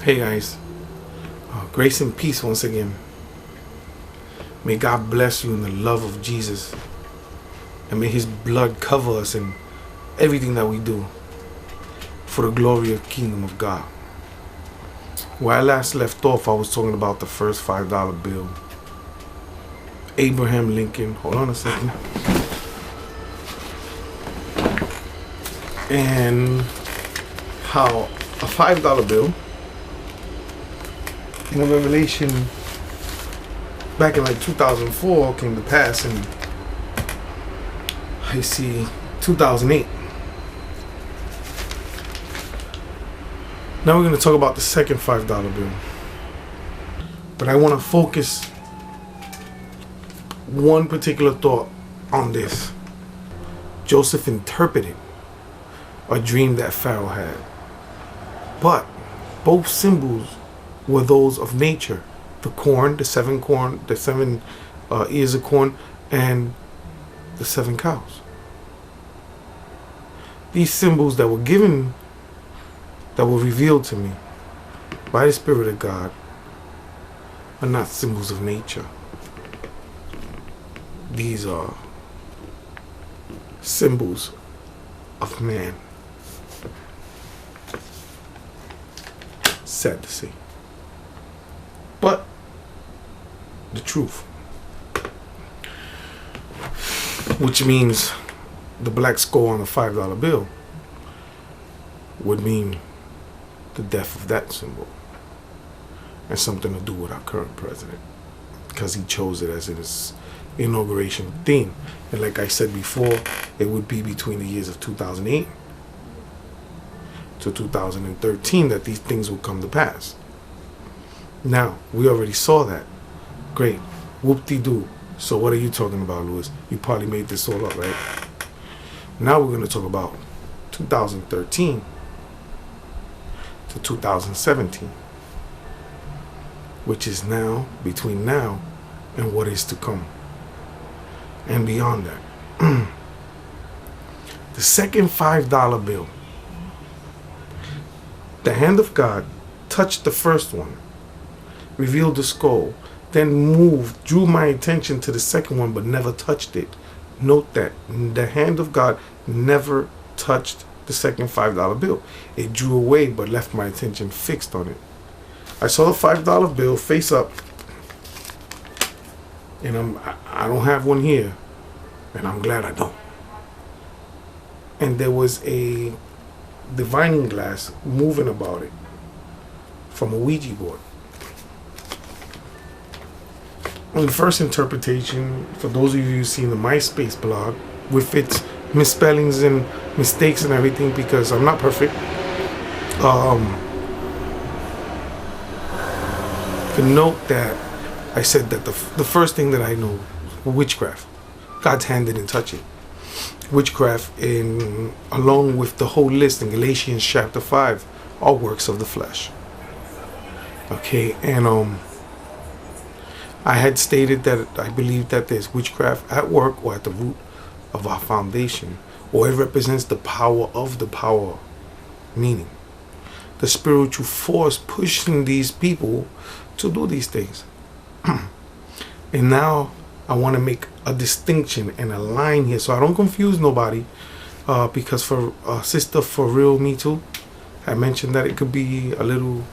Hey guys, grace and peace once again. May God bless you in the love of Jesus, and may His blood cover us in everything that we do for the glory of the kingdom of God. Where I last left off, I was talking about the first $5 bill. Abraham Lincoln, hold on a second. And how a $5 bill in Revelation back in like 2004 came to pass, and I see 2008. Now we're going to talk about the second $5 bill, but I want to focus one particular thought on this. Joseph interpreted a dream that Pharaoh had, but both symbols were those of nature: the corn, the seven ears of corn, and the 7 cows. These symbols that were given, that were revealed to me by the Spirit of God, are not symbols of nature. These are symbols of man. Sad to say, but the truth. Which means the black skull on a $5 bill would mean the death of that symbol, and something to do with our current president, because he chose it as his inauguration theme. And like I said before, it would be between the years of 2008 to 2013 that these things will come to pass. Now, we already saw that. Great. Whoop-de-doo. So what are you talking about, Louis? You probably made this all up, right? Now we're going to talk about 2013 to 2017, which is now, between now and what is to come, and beyond that. The second $5 bill, the hand of God touched the first one, revealed the skull, then moved, drew my attention to the second one, but never touched it. Note that the hand of God never touched the second $5 bill. It drew away, but left my attention fixed on it. I saw the $5 bill face up, and I don't have one here, and I'm glad I don't. And there was a divining glass moving about it from a Ouija board. On the first interpretation, for those of you who've seen the MySpace blog, with its misspellings and mistakes and everything, because I'm not perfect, to note that I said that the first thing that I know, witchcraft. God's hand didn't touch it. Witchcraft, along with the whole list in Galatians chapter 5, are works of the flesh. Okay, and I had stated that I believe that there's witchcraft at work or at the root of our foundation, or it represents the power of the power, meaning the spiritual force pushing these people to do these things. And now I want to make a distinction and a line here so I don't confuse nobody, because for Sister For Real Me Too, I mentioned that it could be a little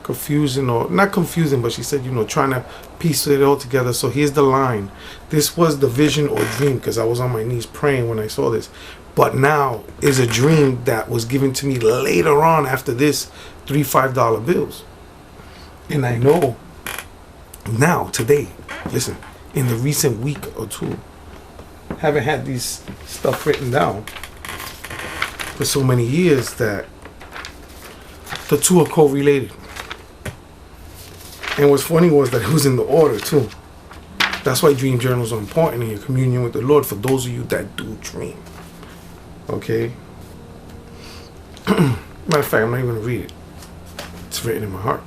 confusing, or not confusing, but she said, trying to piece it all together. So here's the line. This was the vision or dream, because I was on my knees praying when I saw this, but now is a dream that was given to me later on after this 3 $5 bills. And I know now, today, listen, in the recent week or two, haven't had these stuff written down for so many years, that the two are correlated. And what's funny was that it was in the order too. That's why dream journals are important in your communion with the Lord, for those of you that do dream. Okay? Matter of fact, I'm not even going to read it. It's written in my heart.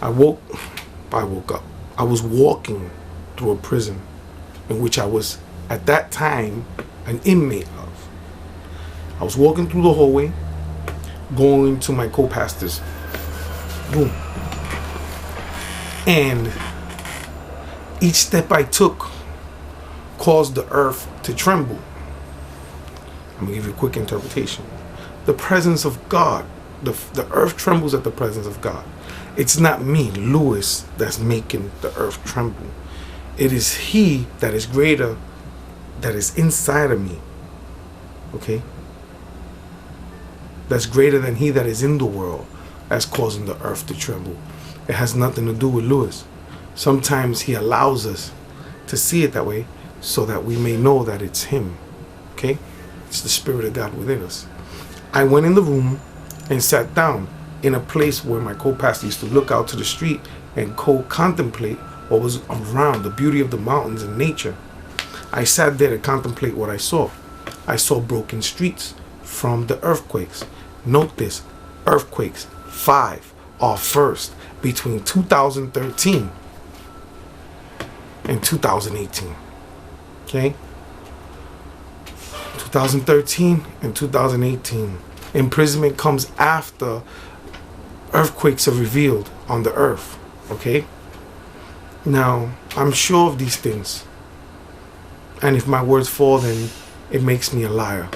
I woke up. I was walking through a prison in which I was, at that time, an inmate of. I was walking through the hallway. going to my co-pastors. Boom. And each step I took caused the earth to tremble. I'm going to give you a quick interpretation. The presence of God, the earth trembles at the presence of God. It's not me, Lewis, that's making the earth tremble. It is He that is greater, that is inside of me. Okay? That's greater than He that is in the world, that's causing the earth to tremble. It has nothing to do with Lewis. Sometimes He allows us to see it that way so that we may know that it's Him. Okay? It's the Spirit of God within us. I went in the room and sat down in a place where my co-pastor used to look out to the street and contemplate what was around, the beauty of the mountains and nature. I sat there to contemplate what I saw. I saw broken streets from the earthquakes. Note this, earthquakes, 5 are first between 2013 and 2018. Okay? 2013 and 2018. Imprisonment comes after earthquakes are revealed on the earth. Okay? Now, I'm sure of these things. And if my words fall, then it makes me a liar.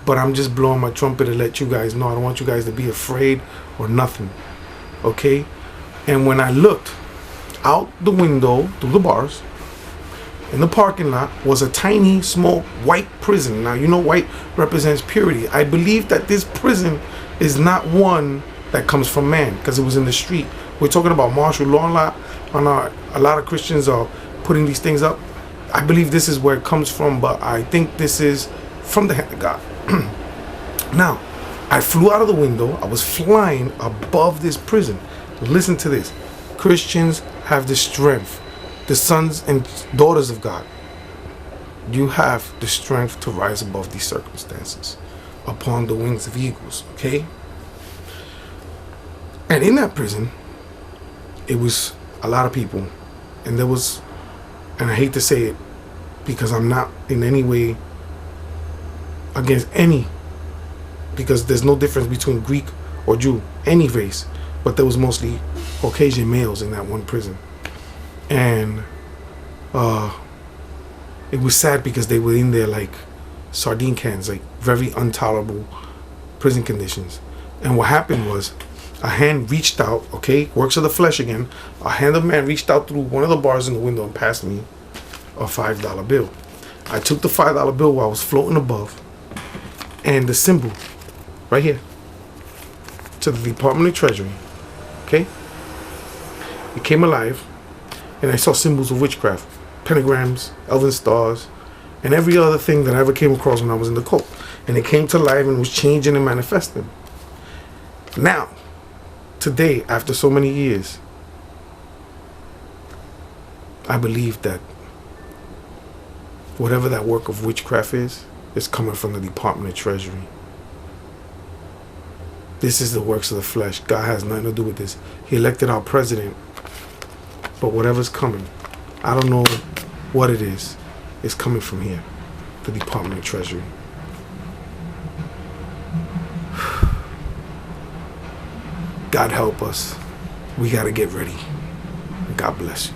But I'm just blowing my trumpet to let you guys know. I don't want you guys to be afraid or nothing. Okay? And when I looked out the window through the bars, in the parking lot was a tiny, small, white prison. Now, you know white represents purity. I believe that this prison is not one that comes from man, because it was in the street. We're talking about martial law a lot of Christians are putting these things up. I believe this is where it comes from, but I think this is from the hand of God. Now, I flew out of the window. I was flying above this prison. Listen to this. Christians have the strength. The sons and daughters of God, you have the strength to rise above these circumstances upon the wings of eagles. Okay? And in that prison, it was a lot of people. And there was, and I hate to say it because I'm not in any way against any, because there's no difference between Greek or Jew, any race, but there was mostly Caucasian males in that one prison. And it was sad because they were in there like sardine cans, like very intolerable prison conditions. And what happened was a hand reached out, okay, works of the flesh again. A hand of man reached out through one of the bars in the window and passed me a $5 bill. I took the $5 bill while I was floating above, and the symbol right here to the Department of Treasury, okay, it came alive. And I saw symbols of witchcraft, pentagrams, elven stars, and every other thing that I ever came across when I was in the cult. And it came to life and was changing and manifesting. Now, today, after so many years, I believe that whatever that work of witchcraft is coming from the Department of Treasury. This is the works of the flesh. God has nothing to do with this. He elected our president. But whatever's coming, I don't know what it is. It's coming from here, the Department of Treasury. God help us. We got to get ready. God bless you.